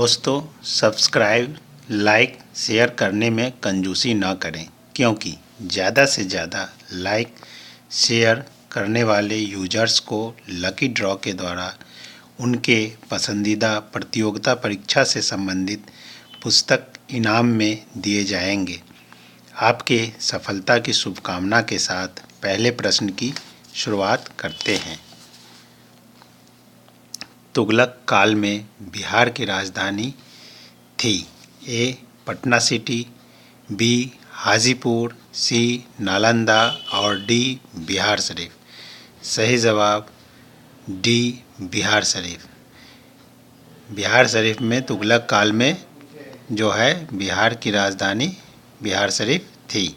दोस्तों, subscribe, like, share करने में कंजूसी न करें, क्योंकि ज़्यादा से ज़्यादा लाइक, शेयर करने वाले यूजर्स को लकी ड्रॉ के द्वारा उनके पसंदीदा प्रतियोगिता परीक्षा से संबंधित पुस्तक इनाम में दिए जाएंगे। आपके सफलता की शुभकामना के साथ पहले प्रश्न की शुरुआत करते हैं। तुगलक काल में बिहार की राजधानी थी। A. Patna city, B. Hajipur, C. Nalanda और डी. बिहार शरीफ। सही जवाब डी. बिहार शरीफ। बिहार शरीफ में तुगलक काल में जो है बिहार की राजधानी बिहार शरीफ थी।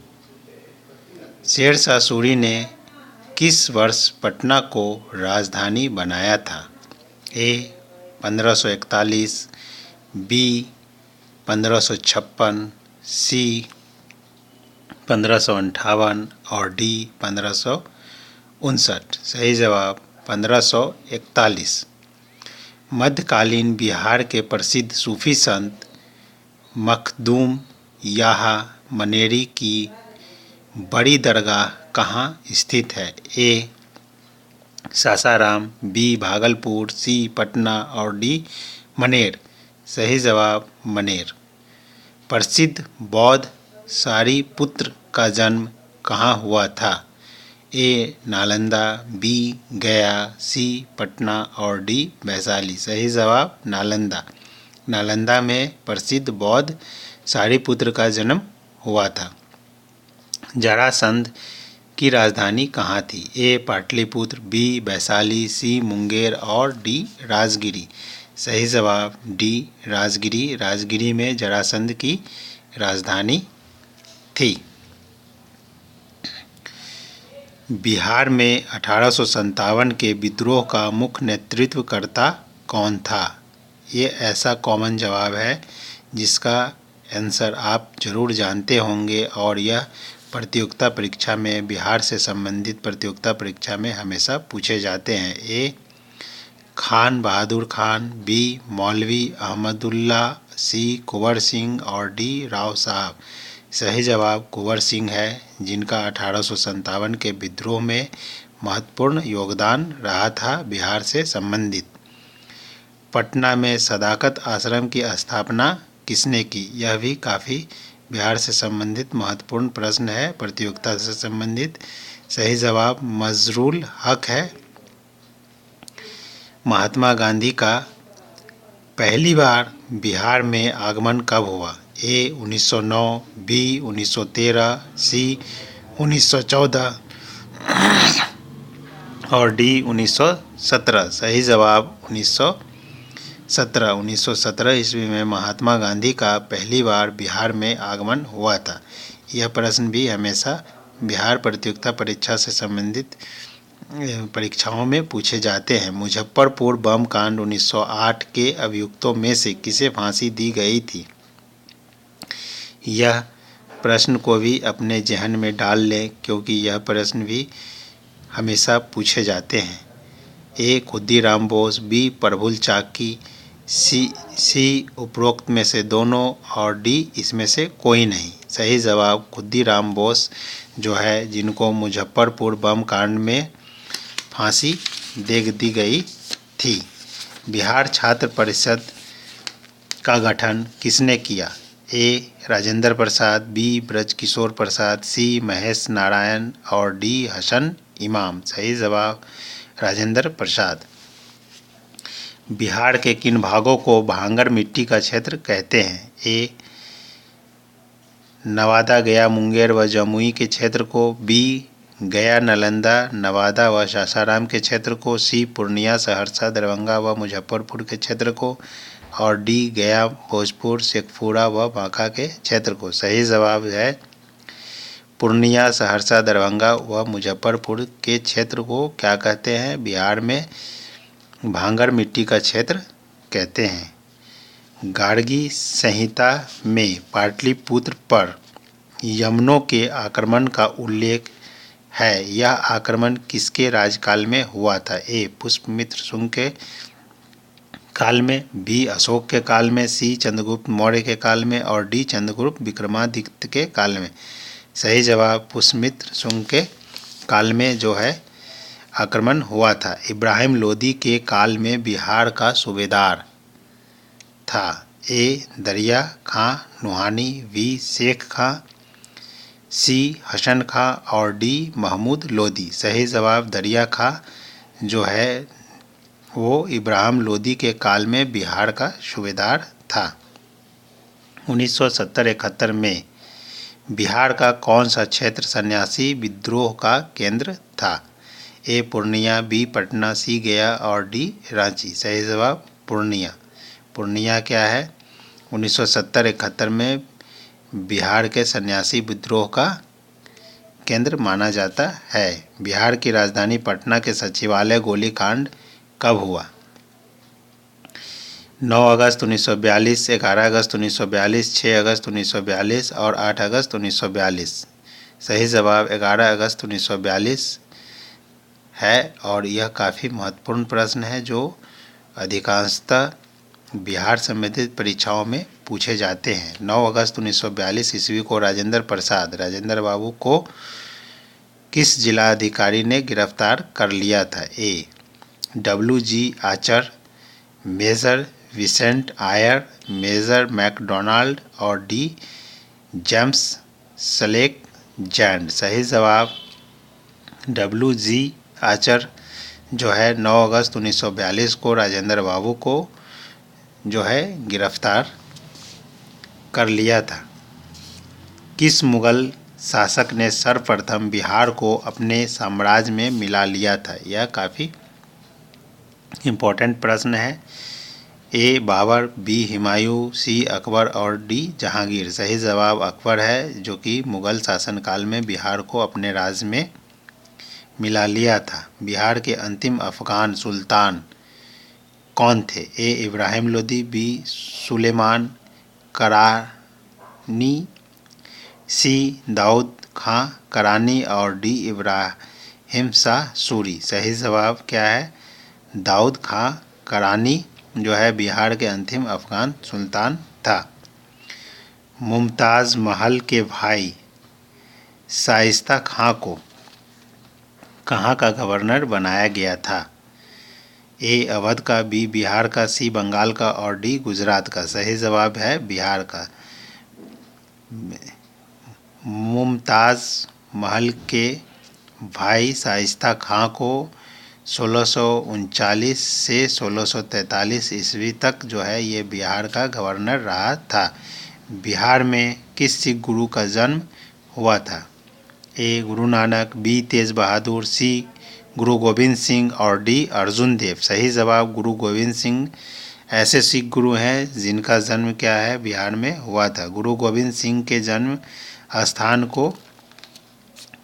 शेर शाह सूरी ने किस वर्ष पटना को राजधानी बनाया था? ए. 1541, बी. 1556, सी. 1558 और डी. 1559। सही जवाब 1541। मध्यकालीन बिहार के प्रसिद्ध सूफी संत मखदूम याहा मनेरी की बड़ी दरगाह कहाँ स्थित है? ए. सासाराम, बी. भागलपुर, सी. पटना और डी. मनेर। सही जवाब मनेर। प्रसिद्ध बौद्ध सारिपुत्र का जन्म कहाँ हुआ था? ए. नालंदा, बी. गया, सी. पटना और डी. वैशाली। सही जवाब नालंदा। नालंदा में प्रसिद्ध बौद्ध सारिपुत्र का जन्म हुआ था। जरासंध की राजधानी कहाँ थी? ए. पाटलिपुत्र, बी. वैशाली, सी. मुंगेर और डी. राजगिरी। सही जवाब डी. राजगिरी। राजगिरी में जरासंध की राजधानी थी। बिहार में 1857 के विद्रोह का मुख्य नेतृत्वकर्ता कौन था? ये ऐसा कॉमन जवाब है जिसका आंसर आप जरूर जानते होंगे और यह प्रतियोगिता परीक्षा में बिहार से संबंधित प्रतियोगिता परीक्षा में हमेशा पूछे जाते हैं। ए. खान बहादुर खान, बी. मौलवी अहमदुल्ला, सी. कुंवर सिंह और डी. राव साहब। सही जवाब कुंवर सिंह है, जिनका 1857 के विद्रोह में महत्वपूर्ण योगदान रहा था बिहार से संबंधित। पटना में सदाकत आश्रम की स्थापना किसने की? यह भी काफ़ी बिहार से संबंधित महत्वपूर्ण प्रश्न है, प्रतियोगिता से संबंधित। सही जवाब मजरूल हक है। महात्मा गांधी का पहली बार बिहार में आगमन कब हुआ? ए. 1909, बी. 1913, सी. 1914 और डी. 1917। सही जवाब 1917 ईस्वी में महात्मा गांधी का पहली बार बिहार में आगमन हुआ था। यह प्रश्न भी हमेशा बिहार प्रतियोगिता परीक्षा से संबंधित परीक्षाओं में पूछे जाते हैं। मुजफ्फरपुर बम कांड 1908 के अभियुक्तों में से किसे फांसी दी गई थी? यह प्रश्न को भी अपने जहन में डाल लें, क्योंकि यह प्रश्न भी हमेशा पूछे जाते हैं। ए. खुद्दीराम बोस, बी. प्रफुल्ल चाकी, सी. उपरोक्त में से दोनों और डी. इसमें से कोई नहीं। सही जवाब खुद्दीराम बोस जो है, जिनको मुजफ्फरपुर बम कांड में फांसी दे दी गई थी। बिहार छात्र परिषद का गठन किसने किया? ए. राजेंद्र प्रसाद, बी. ब्रजकिशोर प्रसाद, सी. महेश नारायण और डी. हसन इमाम। सही जवाब राजेंद्र प्रसाद। बिहार के किन भागों को भांगर मिट्टी का क्षेत्र कहते हैं? ए. नवादा, गया, मुंगेर व जमुई के क्षेत्र को, बी. गया, नालंदा, नवादा व सासाराम के क्षेत्र को, सी. पूर्णिया, सहरसा, दरभंगा व मुजफ्फरपुर के क्षेत्र को और डी. गया, भोजपुर, शेखपुरा व बांका के क्षेत्र को। सही जवाब है पूर्णिया, सहरसा, दरभंगा व मुजफ्फरपुर के क्षेत्र को क्या कहते हैं? बिहार में भांगर मिट्टी का क्षेत्र कहते हैं। गार्गी संहिता में पाटलिपुत्र पर यवनों के आक्रमण का उल्लेख है। यह आक्रमण किसके राजकाल में हुआ था? ए. पुष्यमित्र शुंग के काल में, बी अशोक के काल में, सी चंद्रगुप्त मौर्य के काल में और डी चंद्रगुप्त विक्रमादित्य के काल में। सही जवाब पुष्यमित्र शुंग के काल में जो है आक्रमण हुआ था। इब्राहिम लोदी के काल में बिहार का सूबेदार था। ए दरिया खां नुहानी, बी शेख खां, सी हसन खां और डी महमूद लोदी। सही जवाब दरिया खां जो है वो इब्राहिम लोदी के काल में बिहार का सूबेदार था। 1970-71 में बिहार का कौन सा क्षेत्र सन्यासी विद्रोह का केंद्र था? ए पूर्णिया, बी पटना, सी गया और डी रांची। सही जवाब पूर्णिया। पूर्णिया क्या है? 1970-71 में बिहार के सन्यासी विद्रोह का केंद्र माना जाता है। बिहार की राजधानी पटना के सचिवालय गोलीकांड कब हुआ? 9 अगस्त 1942, 11 अगस्त 1942, 6 अगस्त 1942 और 8 अगस्त 1942। सही जवाब 11 अगस्त 1942 है और यह काफ़ी महत्वपूर्ण प्रश्न है जो अधिकांशतः बिहार संबंधित परीक्षाओं में पूछे जाते हैं। 9 अगस्त 1942 ईस्वी को राजेंद्र बाबू को किस जिलाधिकारी ने गिरफ्तार कर लिया था? ए W.G. आचर, मेजर विसेंट आयर, मेजर मैकडोनाल्ड और डी जेम्स सलेक जैंड। सही जवाब W.G. आचर जो है 9 अगस्त 1942 को राजेंद्र बाबू को जो है गिरफ्तार कर लिया था। किस मुगल शासक ने सर्वप्रथम बिहार को अपने साम्राज्य में मिला लिया था? यह काफ़ी इम्पोर्टेंट प्रश्न है। ए बाबर, बी हुमायूं, सी अकबर और डी जहांगीर। सही जवाब अकबर है जो कि मुगल शासनकाल में बिहार को अपने राज्य में मिला लिया था। बिहार के अंतिम अफगान सुल्तान कौन थे? ए इब्राहिम लोदी, बी सुलेमान करानी, सी दाऊद खां करानी और डी इब्राहिम शाह सूरी। सही जवाब क्या है? दाऊद खां करानी जो है बिहार के अंतिम अफगान सुल्तान था। मुमताज़ महल के भाई शाइस्ता खां को कहाँ का गवर्नर बनाया गया था? ए अवध का, बी बिहार का, सी बंगाल का और डी गुजरात का। सही जवाब है बिहार का। मुमताज़ महल के भाई शाइस्ता खां को 1639 से 1643 ईस्वी तक जो है ये बिहार का गवर्नर रहा था। बिहार में किस सिख गुरु का जन्म हुआ था? ए गुरु नानक, बी तेज बहादुर, सी गुरु गोविंद सिंह और डी अर्जुन देव। सही जवाब गुरु गोविंद सिंह ऐसे सिख गुरु हैं जिनका जन्म क्या है बिहार में हुआ था। गुरु गोविंद सिंह के जन्म स्थान को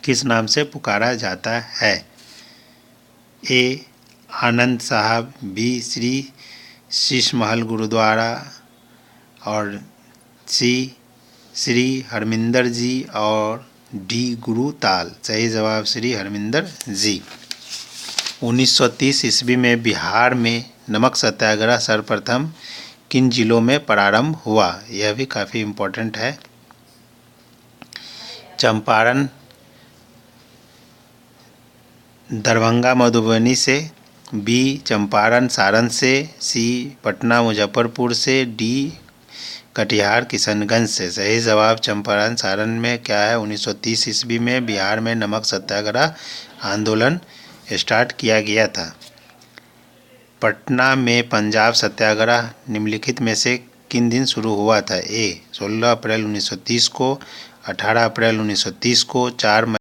किस नाम से पुकारा जाता है? ए आनंद साहब, बी श्री शीश महल गुरुद्वारा और सी श्री हरमिंदर जी और डी गुरु ताल। सही जवाब श्री हरमिंदर जी। 1930 ईस्वी में बिहार में नमक सत्याग्रह सर्वप्रथम किन जिलों में प्रारंभ हुआ? यह भी काफ़ी इम्पोर्टेंट है। चंपारण, दरभंगा मधुबनी से, बी चंपारण सारण से, सी पटना मुजफ्फरपुर से, डी कटिहार किशनगंज से। सही जवाब चंपारण सारण में क्या है 1930 ईस्वी में बिहार में नमक सत्याग्रह आंदोलन स्टार्ट किया गया था। पटना में पंजाब सत्याग्रह निम्नलिखित में से किन दिन शुरू हुआ था? ए 16 अप्रैल 1930 को, 18 अप्रैल 1930 को, 4